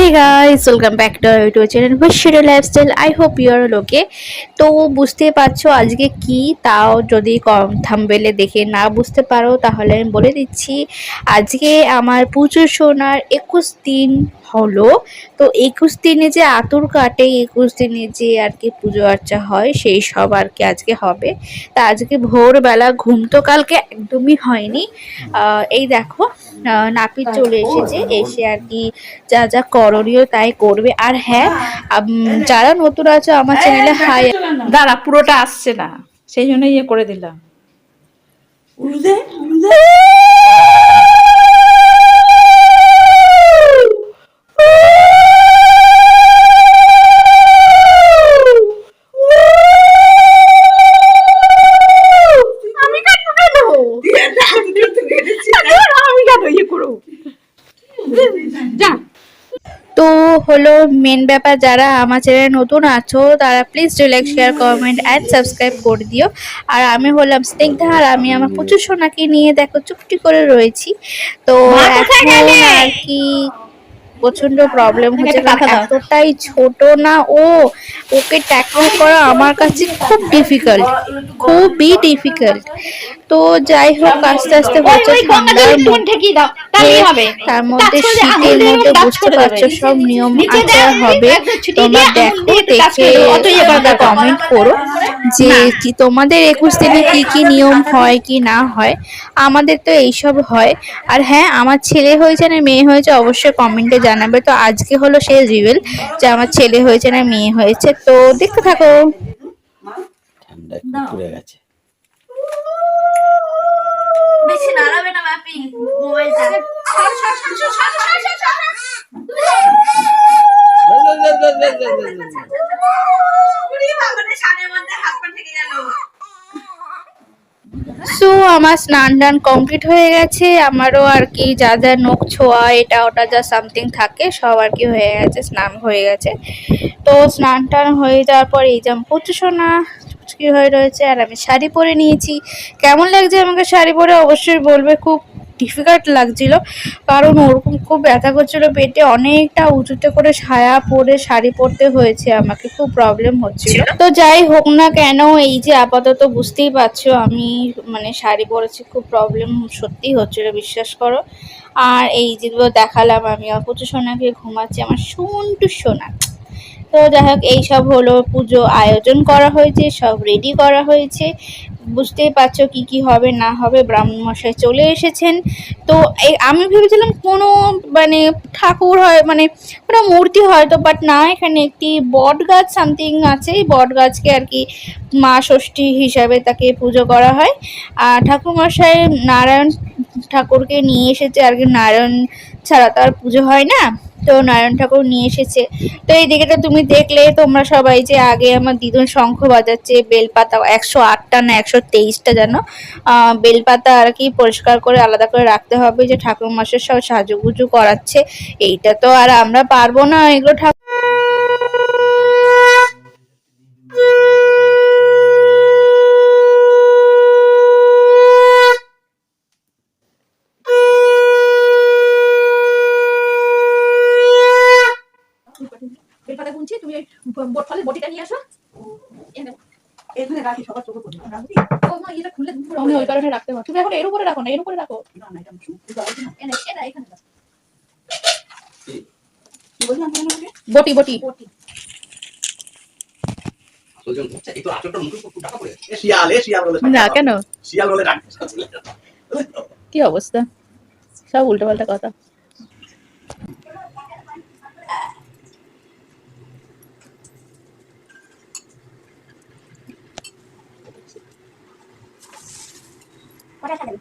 Hey guys, welcome back to our YouTube channel Vishnu Lifestyle. I hope you are all okay. তো বুঝতে পারছো আজকে কি, তাও যদি থাম্বনেলে দেখে না বুঝতে পারো তাহলে আমি বলে দিচ্ছি। আজকে আমার পুজো সোনার 21 দিন হলো। তো 21 দিনে যে আতুর কাটে, 21 দিনে যে আর কি পুজো আর্চা হয় সেই সব আর কি আজকে হবে। তা আজকে ভোরবেলা ঘুম তো কালকে একদমই হয়নি। এই দেখো নাপিত চলে এসেছে, এসে আর কি যা যা করণীয় তাই করবে। আর হ্যাঁ, যারা নতুন আছো আমার চ্যানেলে হাই। দাঁড়া, পুরোটা আসছে না, সেই জন্য ইয়ে করে দিলাম। তো হলো মেন ব্যাপার, যারা আমার চ্যানেলে নতুন আছো তারা please do like, share, comment and subscribe করে দিও। আর আমি হলাম স্নিগ্ধা, আর আমি আমার প্রচুর সোনাকে নিয়ে দেখো চুপটি করে রয়েছি। তো এখন আর কি প্রচন্ড প্রবলেম হচ্ছে, কারণ এতটাই ছোট না ও, ওকে ট্যাকল করা আমার কাছে খুব ডিফিকাল্ট, খুবই ডিফিকাল্ট। তো যাই হোক, আস্তে আস্তে হচ্ছে ঠান্ডার তার মধ্যে শীতের মধ্যে বুঝতে পারছো সব নিয়ম আচার হবে। তোমরা দেখো, দেখে কমেন্ট করো যে কি তোমাদের 21 দিনে কি কি নিয়ম হয় কি না হয়। আমাদের তো এইসব হয়। আর হ্যাঁ, আমার ছেলে হয়েছে না মেয়ে হয়েছে অবশ্যই কমেন্টে জানাবে। তো আজকে হলো সেই রিভিল যে আমার ছেলে হয়েছে না মেয়ে হয়েছে। তো দেখতে থাকো। ঠান্ডা পড়ে গেছে। বেশি নাড়াবে না বাপি মোবাইলটা। সো আমার স্নান টান কমপ্লিট হয়ে গেছে। আমারও আর কি যা যা নখ ছোঁয়া এটা ওটা যা সামথিং থাকে সব আর কি হয়ে গেছে, স্নান হয়ে গেছে। তো স্নান টান হয়ে যাওয়ার পর এই যে প্রচুর সোনা চুচকি হয়ে রয়েছে, আর আমি শাড়ি পরে নিয়েছি। কেমন লাগছে আমাকে শাড়ি পরে অবশ্যই বলবে। খুব ডিফিকাল্ট লাগছিল, কারণ ওরকম খুব ব্যথা করছিল পেটে, অনেকটা উঁচুতে করে সায়া পরে শাড়ি পরতে হয়েছে আমাকে, খুব প্রবলেম হচ্ছিল। তো যাই হোক না কেন, এই যে আপাতত বুঝতেই পারছো আমি মানে শাড়ি পরেছি, খুব প্রবলেম সত্যি হচ্ছিল, বিশ্বাস করো। আর এই যেগুলো দেখালাম আমি প্রচুর সোনাকে ঘুমাচ্ছে, আমার সন্টু সোনা। তো যাই হোক, এইসব হলো পুজো আয়োজন করা হয়েছে, সব রেডি করা হয়েছে। বুঝতেই পারছো কি কি হবে না হবে। ব্রাহ্মণ মশাই চলে এসেছেন। তো আমি ভেবেছিলাম কোনো মানে ঠাকুর হয়, মানে কোনো মূর্তি হয়তো, বাট না, এখানে একটি বট গাছ সামথিং আছে। এই বট গাছকে আর কি মা ষষ্ঠী হিসাবে তাকে পুজো করা হয়। আর ঠাকুর মশাই নারায়ণ ঠাকুরকে নিয়ে এসেছে আর কি, নারায়ণ ছাড়া তো আর পুজো হয় না। তো নারায়ণ ঠাকুর নিয়ে এসেছে। তো এই দিকেটা তুমি দেখলে তোমরা সবাই যে আগে আমার দিদুন শঙ্খ বাজাচ্ছে, বেলপাতা 108টা না 123টা যেন বেলপাতা আর কি পরিষ্কার করে আলাদা করে রাখতে হবে, যে ঠাকুর মশাই সব সাজুগুজু করাচ্ছে। এইটা তো আর আমরা পারবো না এগুলো। বটিটা নিয়ে আসো, এখানে রাখি, সবার চোখে পড়বে। এটা খুলে আমি ওই কারণে রাখতে পারবো। তুমি এখন এর উপরে রাখো না, এর উপরে রাখো। বটি বটি না কেন, কি অবস্থা, সব উল্টো পাল্টা কথা।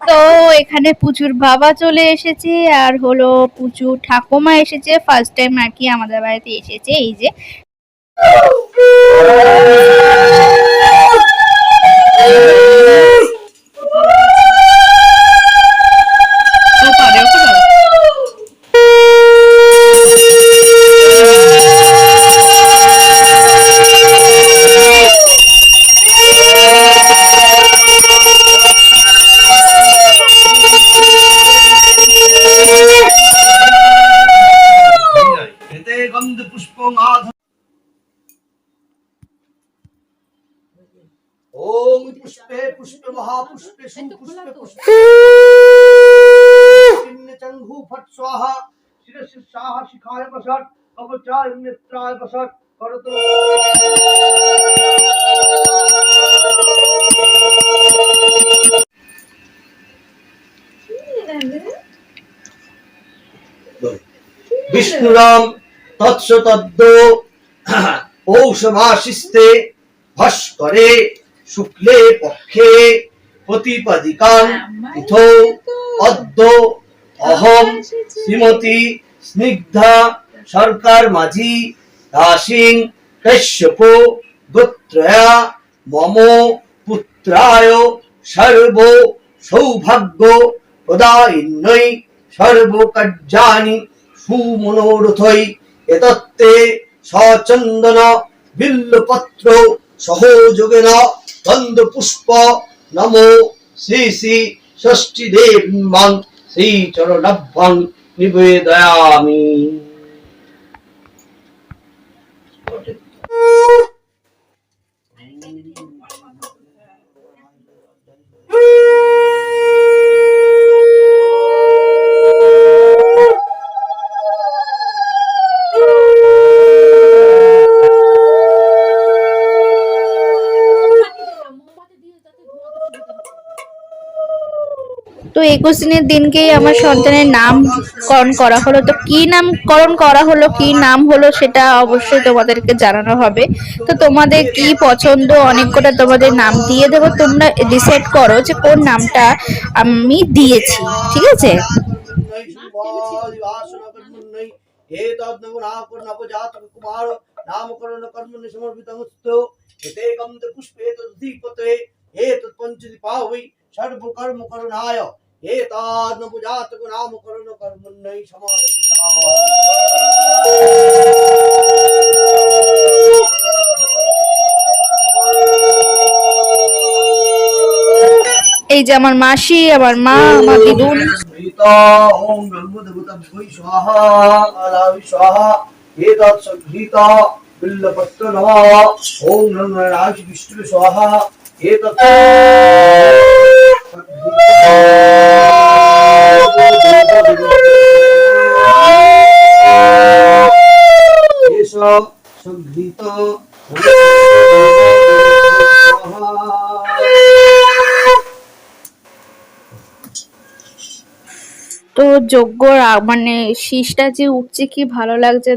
তো এখানে পুচুর বাবা চলে এসেছে, আর হলো পুচু ঠাকুমা এসেছে, ফার্স্ট টাইম আর কি আমাদের বাড়িতে এসেছে। এই যে ओम पुष्पे पुष्पे महापुष्पे सुपुष्पे पुष्पे चंगू फट स्वाहा शिरसि स्वाहा शिखाय बसट कवचाय नेत्राय बसट करतो विष्णुराम तत्सतद्दो औषभाशिस्ते भास्करे शुक्ले पक्षे प्रतिपदिकां इथो अद्दो अहम श्रीमती स्निग्धा सरकार माझी दासिं कश्यपो गोत्रया मम पुत्राय सर्व सौभाग्य प्रदायिन्यै सर्वकार्याणि सुमनोरथै एतत्ते सचन्दन बिल्लपत्र सहयोगेन गन्धपुष्प नमो श्री श्री षष्ठी देवीं श्री चरणभ्यं निवेदयामि। তো 21 দিনের দিনকেই আমার সন্তানের নামকরণ করা হলো। তো কি নামকরণ করা হলো, কি নাম হলো সেটা অবশ্যই তোমাদেরকে জানানো হবে। তো তোমাদের কি পছন্দ, অনেক কটা তোমাদের নাম দিয়ে দেবো, তোমরা ডিসাইড করো যে কোন নামটা আমি দিয়েছি, ঠিক আছে? नामकरण कर्मणि समर्पितमस्तु एतेकं पुष्पे तद्दीपते एतत्पञ्चदीपावै सर्वकर्म करुणाय एतादनुजातक नामकरण कर्मण्यै समर्पिता। এই যে আমার মাসি, আমার মা, আমার দিদুন। ओम ब्रह्मदेवताभ्यै स्वाहा आलावि स्वाहा एतत् संगीता बिल्लपत्र नमः ओम नमः विष्णु स्वाहा एतत् संगीता তো যজ্ঞ মানে শীষটা যে উঠছে কি ভালো লাগছে।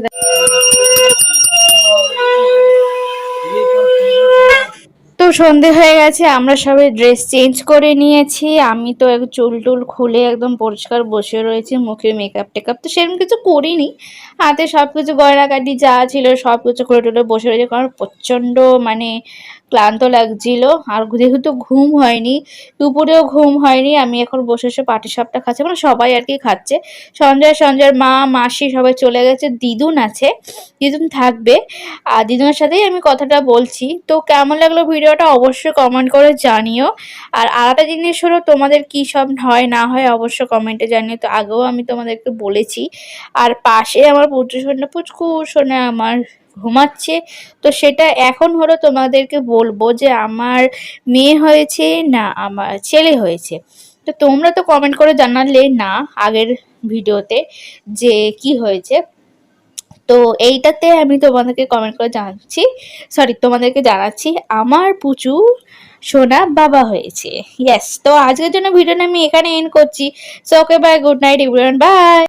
তো সন্ধে হয়ে গেছে, আমরা সবাই ড্রেস চেঞ্জ করে নিয়েছি। আমি তো চুল টুল খুলে একদম পরিষ্কার বসে রয়েছি, মুখে মেকআপ টেকআপ তো সেরকম কিছু করিনি, হাতে সব কিছু গয়নাকাটি যা ছিল সব কিছু করে টুলে বসে রয়েছে, কারণ প্রচণ্ড মানে ক্লান্ত লাগছিল। আর যেহেতু ঘুম হয়নি, দুপুরেও ঘুম হয়নি, আমি এখন বসে বসে পাটিসাপটা খাচ্ছি, মানে সবাই আর কি খাচ্ছে। সঞ্জয়ের মা মাসি সবাই চলে গেছে, দিদুন আছে, দিদুন থাকবে, আর দিদুনের সাথেই আমি কথাটা বলছি। তো কেমন লাগলো ভিডিওটা অবশ্যই কমেন্ট করে জানিও। আর আরেকটা জিনিস হলো, তোমাদের কি সব হয় না হয় অবশ্যই কমেন্টে জানিও। তো আগেও আমি তোমাদেরকে বলেছি। আর পাশে আমার পুচকু সোনা আমার ঘুমাচ্ছে, তো সেটা এখন হলো তোমাদেরকে বলবো যে আমার মেয়ে হয়েছে না আমার ছেলে হয়েছে। তো তোমরা তো কমেন্ট করে জানালে না আগের ভিডিওতে যে কি হয়েছে, তো এইটাতে আমি তোমাদেরকে কমেন্ট করে তোমাদেরকে জানাচ্ছি আমার পুচু সোনা বাবা হয়েছে। ইয়েস, তো আজকের জন্য ভিডিওটা আমি এখানে এন্ড করছি। So okay bye, good night everyone, by.